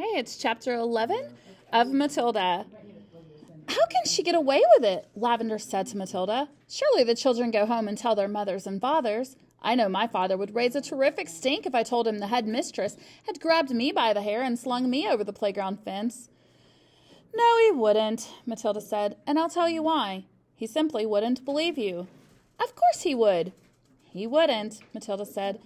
Hey, it's chapter 11 of Matilda. How can she get away with it? Lavender said to Matilda. Surely the children go home and tell their mothers and fathers. I know my father would raise a terrific stink if I told him the headmistress had grabbed me by the hair and slung me over the playground fence. No, he wouldn't, Matilda said, and I'll tell you why. He simply wouldn't believe you. Of course he would. He wouldn't, Matilda said.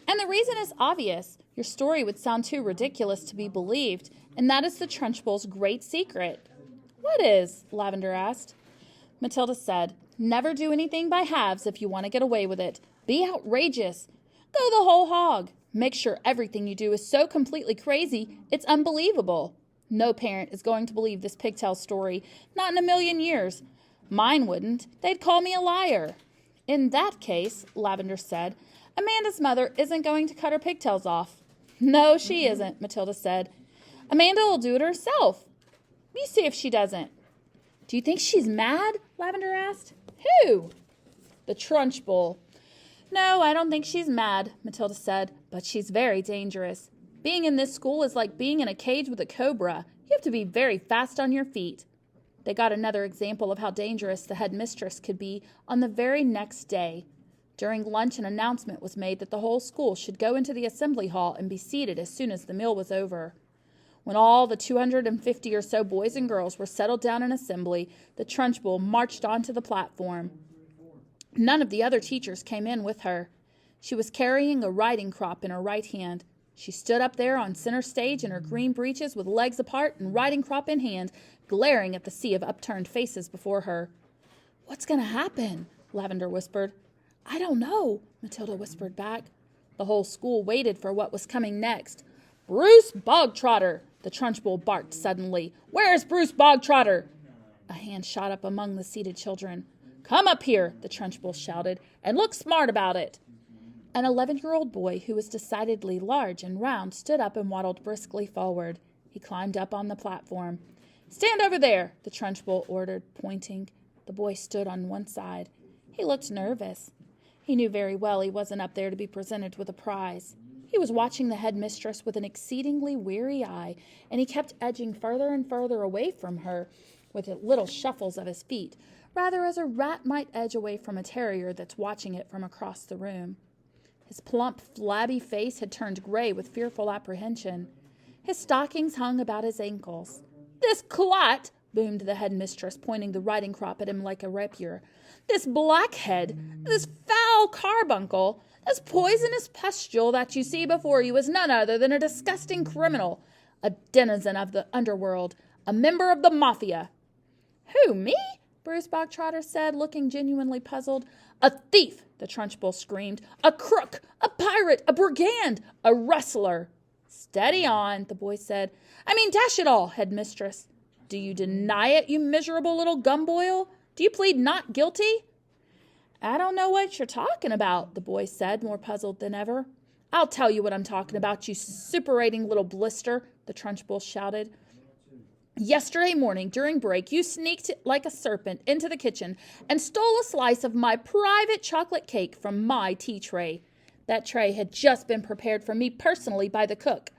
And the reason is obvious. Your story would sound too ridiculous to be believed, and that is the Trunchbull's great secret. What is? Lavender asked. Matilda said, never do anything by halves if you want to get away with it. Be outrageous. Go the whole hog. Make sure everything you do is so completely crazy, it's unbelievable. No parent is going to believe this pigtail story, not in a million years. Mine wouldn't. They'd call me a liar. In that case, Lavender said, Amanda's mother isn't going to cut her pigtails off. No, she isn't, Matilda said. Amanda will do it herself. You see if she doesn't. Do you think she's mad? Lavender asked. Who? The Trunchbull. No, I don't think she's mad, Matilda said, but she's very dangerous. Being in this school is like being in a cage with a cobra. You have to be very fast on your feet. They got another example of how dangerous the headmistress could be on the very next day. During lunch, an announcement was made that the whole school should go into the assembly hall and be seated as soon as the meal was over. When all the 250 or so boys and girls were settled down in assembly, the Trunchbull marched onto the platform. None of the other teachers came in with her. She was carrying a riding crop in her right hand. She stood up there on center stage in her green breeches with legs apart and riding crop in hand, glaring at the sea of upturned faces before her. What's going to happen? Lavender whispered. I don't know, Matilda whispered back. The whole school waited for what was coming next. Bruce Bogtrotter, the Trunchbull barked suddenly. Where's Bruce Bogtrotter? A hand shot up among the seated children. Come up here, the Trunchbull shouted, and look smart about it. An 11-year-old boy who was decidedly large and round stood up and waddled briskly forward. He climbed up on the platform. Stand over there, the Trunchbull ordered, pointing. The boy stood on one side. He looked nervous. He knew very well he wasn't up there to be presented with a prize. He was watching the headmistress with an exceedingly weary eye, and he kept edging further and further away from her with little shuffles of his feet, rather as a rat might edge away from a terrier that's watching it from across the room. His plump, flabby face had turned gray with fearful apprehension. His stockings hung about his ankles. This clot, boomed the headmistress, pointing the riding crop at him like a rapier. This blackhead, this foul carbuncle, this poisonous pustule that you see before you is none other than a disgusting criminal, a denizen of the underworld, a member of the mafia. Who, me? Bruce Bogtrotter said, looking genuinely puzzled. A thief, the Trunchbull screamed. A crook, a pirate, a brigand, a rustler. Steady on, the boy said. I mean, dash it all, headmistress. Do you deny it, you miserable little gumboil? Do you plead not guilty? I don't know what you're talking about, the boy said, more puzzled than ever. I'll tell you what I'm talking about, you suppurating little blister, the Trunchbull shouted. Yesterday morning, during break, you sneaked like a serpent into the kitchen and stole a slice of my private chocolate cake from my tea tray. That tray had just been prepared for me personally by the cook.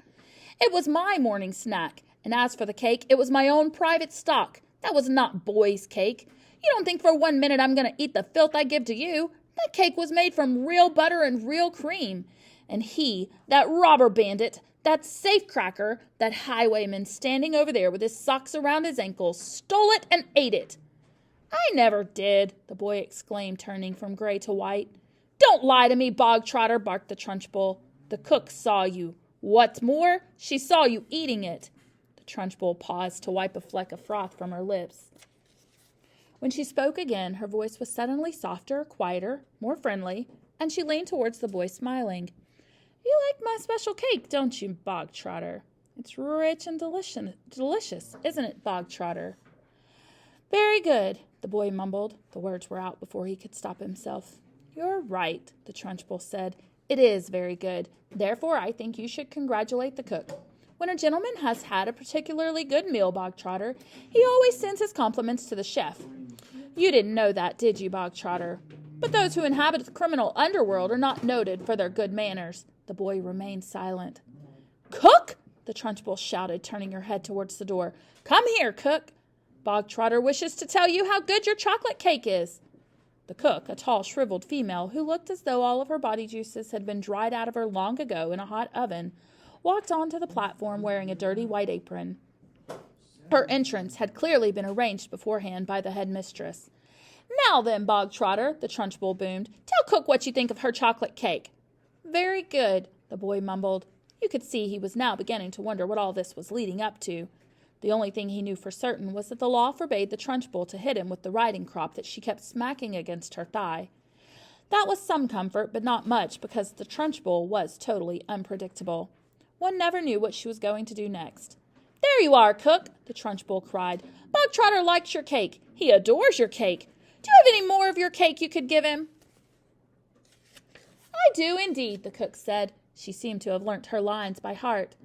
It was my morning snack, and as for the cake, it was my own private stock. That was not boy's cake. You don't think for 1 minute I'm going to eat the filth I give to you. That cake was made from real butter and real cream. And he, that robber bandit, that safecracker, that highwayman standing over there with his socks around his ankles, stole it and ate it. I never did, the boy exclaimed, turning from gray to white. Don't lie to me, Bogtrotter, barked the Trunchbull. The cook saw you. What's more, she saw you eating it. The Trunchbull paused to wipe a fleck of froth from her lips. When she spoke again, her voice was suddenly softer, quieter, more friendly, and she leaned towards the boy, smiling. You like my special cake, don't you, Bogtrotter? It's rich and delicious, isn't it, Bogtrotter? Very good, the boy mumbled. The words were out before he could stop himself. You're right, the Trunchbull said. It is very good. Therefore, I think you should congratulate the cook. When a gentleman has had a particularly good meal, Bogtrotter, he always sends his compliments to the chef. You didn't know that, did you, Bogtrotter? But those who inhabit the criminal underworld are not noted for their good manners. The boy remained silent. Cook? the Trunchbull shouted, turning her head towards the door. Come here, cook. Bog Trotter wishes to tell you how good your chocolate cake is. The cook, a tall, shriveled female who looked as though all of her body juices had been dried out of her long ago in a hot oven, walked onto the platform wearing a dirty white apron. Her entrance had clearly been arranged beforehand by the headmistress. Now then, Bog Trotter, the Trunchbull boomed, tell cook what you think of her chocolate cake. Very good, the boy mumbled. You could see he was now beginning to wonder what all this was leading up to. The only thing he knew for certain was that the law forbade the Trunchbull to hit him with the riding crop that she kept smacking against her thigh. That was some comfort, but not much, because the Trunchbull was totally unpredictable. One never knew what she was going to do next. There you are, cook, the Trunchbull cried. Bog Trotter likes your cake. He adores your cake. Do you have any more of your cake you could give him? I do indeed, the cook said. She seemed to have learnt her lines by heart.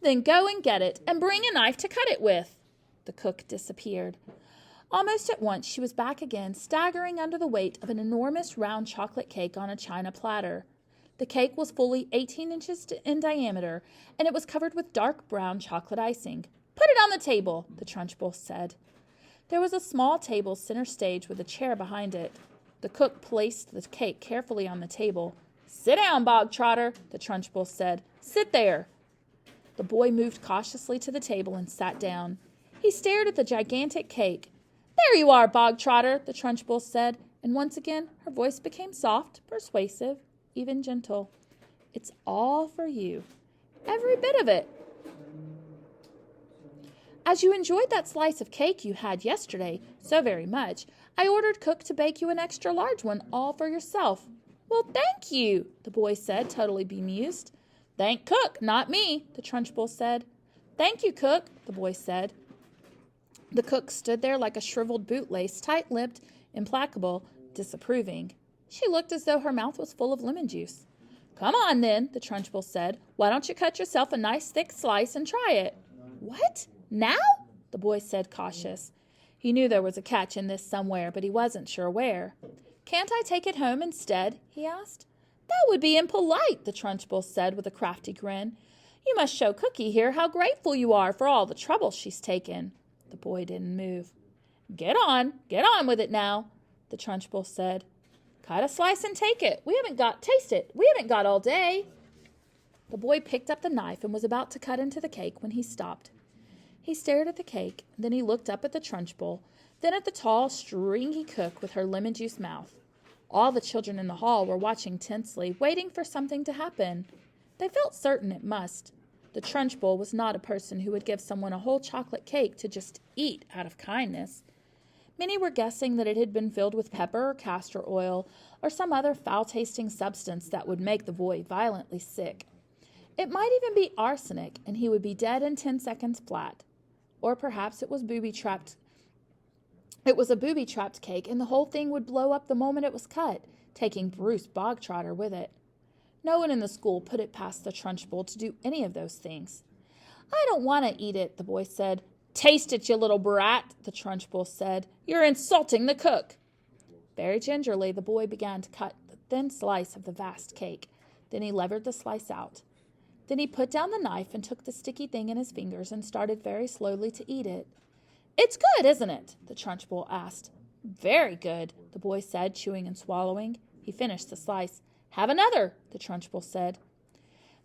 Then go and get it, and bring a knife to cut it with. The cook disappeared. Almost at once she was back again, staggering under the weight of an enormous round chocolate cake on a china platter. The cake was fully 18 inches in diameter, and it was covered with dark brown chocolate icing. Put it on the table, the Trunchbull said. There was a small table center stage with a chair behind it. The cook placed the cake carefully on the table. Sit down, Bog Trotter, the Trunchbull said. Sit there. The boy moved cautiously to the table and sat down. He stared at the gigantic cake. There you are, Bog Trotter, the Trunchbull said, and once again her voice became soft, persuasive, even gentle. It's all for you. Every bit of it. As you enjoyed that slice of cake you had yesterday so very much, I ordered cook to bake you an extra large one all for yourself. Well, thank you, the boy said, totally bemused. Thank cook, not me, the Trunchbull said. Thank you, cook, the boy said. The cook stood there like a shriveled bootlace, tight-lipped, implacable, disapproving. She looked as though her mouth was full of lemon juice. Come on, then, the Trunchbull said. Why don't you cut yourself a nice thick slice and try it? What? Now? The boy said, cautious. He knew there was a catch in this somewhere, but he wasn't sure where. Can't I take it home instead? He asked. That would be impolite, the Trunchbull said with a crafty grin. You must show Cookie here how grateful you are for all the trouble she's taken. The boy didn't move. Get on with it now, the Trunchbull said. Cut a slice and take it. Taste it. We haven't got all day. The boy picked up the knife and was about to cut into the cake when he stopped. He stared at the cake, then he looked up at the Trunchbull, then at the tall, stringy cook with her lemon juice mouth. All the children in the hall were watching tensely, waiting for something to happen. They felt certain it must. The Trunchbull was not a person who would give someone a whole chocolate cake to just eat out of kindness. Many were guessing that it had been filled with pepper or castor oil or some other foul-tasting substance that would make the boy violently sick. It might even be arsenic, and he would be dead in 10 seconds flat. Or perhaps it was booby-trapped. It was a booby-trapped cake, and the whole thing would blow up the moment it was cut, taking Bruce Bog Trotter with it. No one in the school put it past the Trunchbull to do any of those things. I don't want to eat it, the boy said. Taste it, you little brat, the Trunchbull said. You're insulting the cook. Very gingerly, the boy began to cut the thin slice of the vast cake. Then he levered the slice out. Then he put down the knife and took the sticky thing in his fingers and started very slowly to eat it. It's good, isn't it? The Trunchbull asked. Very good, the boy said, chewing and swallowing. He finished the slice. Have another, the Trunchbull said.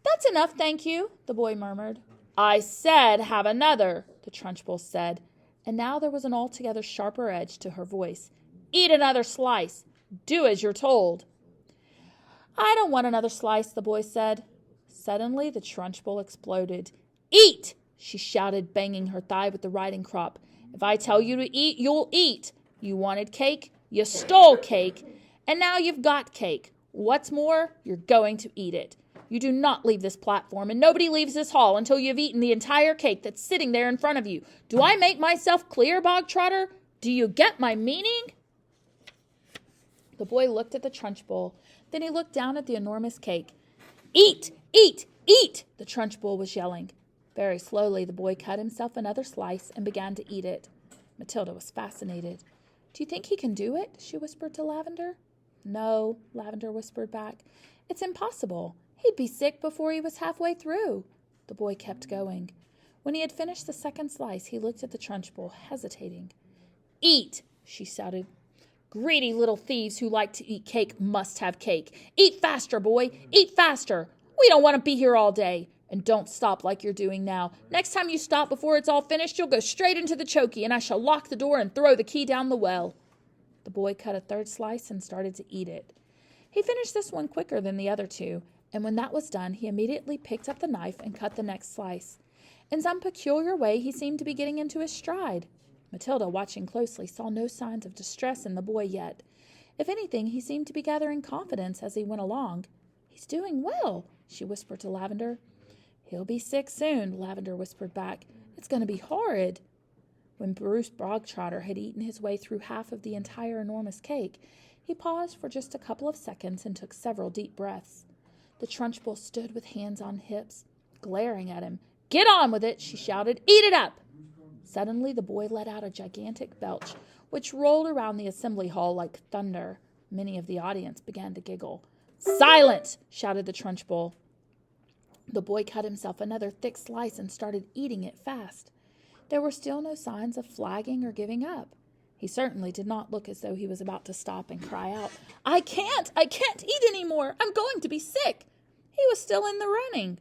That's enough, thank you, the boy murmured. I said have another, the Trunchbull said, and now there was an altogether sharper edge to her voice. Eat another slice. Do as you're told. I don't want another slice, the boy said. Suddenly, the Trunchbull exploded. Eat! She shouted, banging her thigh with the riding crop. If I tell you to eat, you'll eat. You wanted cake, you stole cake, and now you've got cake. What's more, you're going to eat it. You do not leave this platform, and nobody leaves this hall until you've eaten the entire cake that's sitting there in front of you. Do I make myself clear, Bog Trotter? Do you get my meaning? The boy looked at the Trunchbull. Then he looked down at the enormous cake. Eat! Eat! Eat! The Trunchbull was yelling. Very slowly, the boy cut himself another slice and began to eat it. Matilda was fascinated. Do you think he can do it? She whispered to Lavender. No, Lavender whispered back. It's impossible. He'd be sick before he was halfway through. The boy kept going. When he had finished the second slice, he looked at the Trunchbull, hesitating. "Eat," she shouted. "Greedy little thieves who like to eat cake must have cake. Eat faster, boy. Eat faster. We don't want to be here all day. And don't stop like you're doing now. Next time you stop before it's all finished, you'll go straight into the chokey, and I shall lock the door and throw the key down the well." The boy cut a third slice and started to eat it. He finished this one quicker than the other two, and when that was done, he immediately picked up the knife and cut the next slice. In some peculiar way, he seemed to be getting into his stride. Matilda, watching closely, saw no signs of distress in the boy yet. If anything, he seemed to be gathering confidence as he went along. "He's doing well," she whispered to Lavender. "He'll be sick soon," Lavender whispered back. "It's going to be horrid." When Bruce Bogtrotter had eaten his way through half of the entire enormous cake, he paused for just a couple of seconds and took several deep breaths. The Trunchbull stood with hands on hips, glaring at him. "Get on with it," she shouted. "Eat it up." Suddenly the boy let out a gigantic belch, which rolled around the assembly hall like thunder. Many of the audience began to giggle. "Silence!" shouted the Trunchbull. The boy cut himself another thick slice and started eating it fast. There were still no signs of flagging or giving up. He certainly did not look as though he was about to stop and cry out, I can't eat any more. I'm going to be sick." He was still in the running.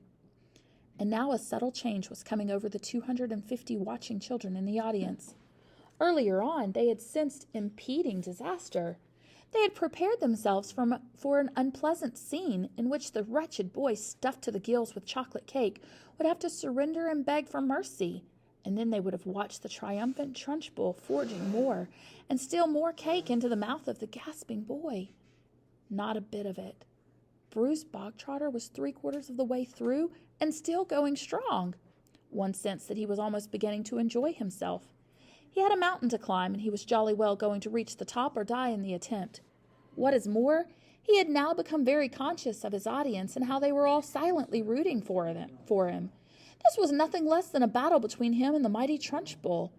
And now a subtle change was coming over the 250 watching children in the audience. Earlier on, they had sensed impending disaster. They had prepared themselves for an unpleasant scene in which the wretched boy stuffed to the gills with chocolate cake would have to surrender and beg for mercy. And then they would have watched the triumphant Trunchbull forging more and still more cake into the mouth of the gasping boy. Not a bit of it. Bruce Bogtrotter was 3/4 of the way through and still going strong. One sensed that he was almost beginning to enjoy himself. He had a mountain to climb, and he was jolly well going to reach the top or die in the attempt. What is more, he had now become very conscious of his audience and how they were all silently rooting for him. This was nothing less than a battle between him and the mighty Trunchbull.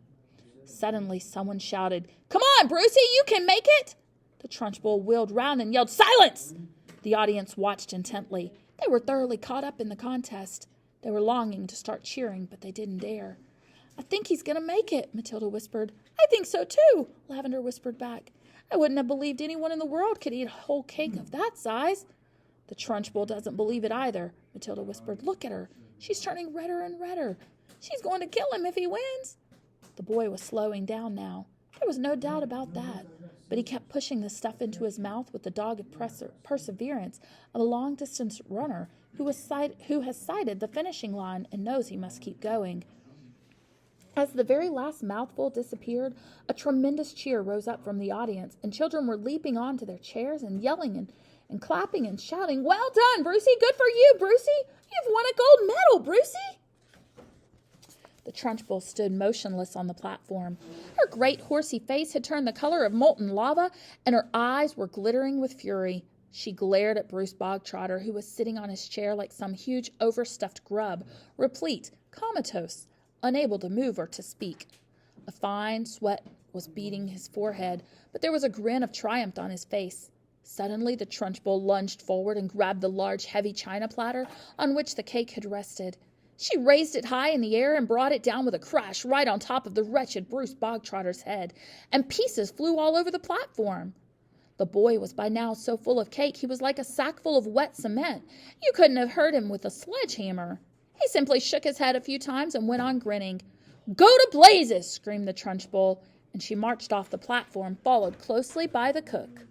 Suddenly someone shouted, "Come on, Brucey, you can make it!" The Trunchbull wheeled round and yelled, "Silence!" The audience watched intently. They were thoroughly caught up in the contest. They were longing to start cheering, but they didn't dare. "I think he's going to make it," Matilda whispered. "I think so too," Lavender whispered back. "I wouldn't have believed anyone in the world could eat a whole cake of that size." "The Trunchbull doesn't believe it either," Matilda whispered. "Look at her. She's turning redder and redder. She's going to kill him if he wins." The boy was slowing down now. There was no doubt about that. But he kept pushing the stuff into his mouth with the dogged perseverance of a long-distance runner who has sighted the finishing line and knows he must keep going. As the very last mouthful disappeared, a tremendous cheer rose up from the audience, and children were leaping onto their chairs and yelling and clapping and shouting, "Well done, Brucey! Good for you, Brucey! You've won a gold medal, Brucey!" The Trunchbull stood motionless on the platform. Her great horsey face had turned the color of molten lava, and her eyes were glittering with fury. She glared at Bruce Bogtrotter, who was sitting on his chair like some huge overstuffed grub, replete, comatose, unable to move or to speak. A fine sweat was beading his forehead, but there was a grin of triumph on his face. Suddenly the Trunchbull lunged forward and grabbed the large, heavy china platter on which the cake had rested. She raised it high in the air and brought it down with a crash right on top of the wretched Bruce Bogtrotter's head, and pieces flew all over the platform. The boy was by now so full of cake he was like a sackful of wet cement. You couldn't have hurt him with a sledgehammer. He simply shook his head a few times and went on grinning. "Go to blazes!" screamed the Trunchbull, and she marched off the platform, followed closely by the cook.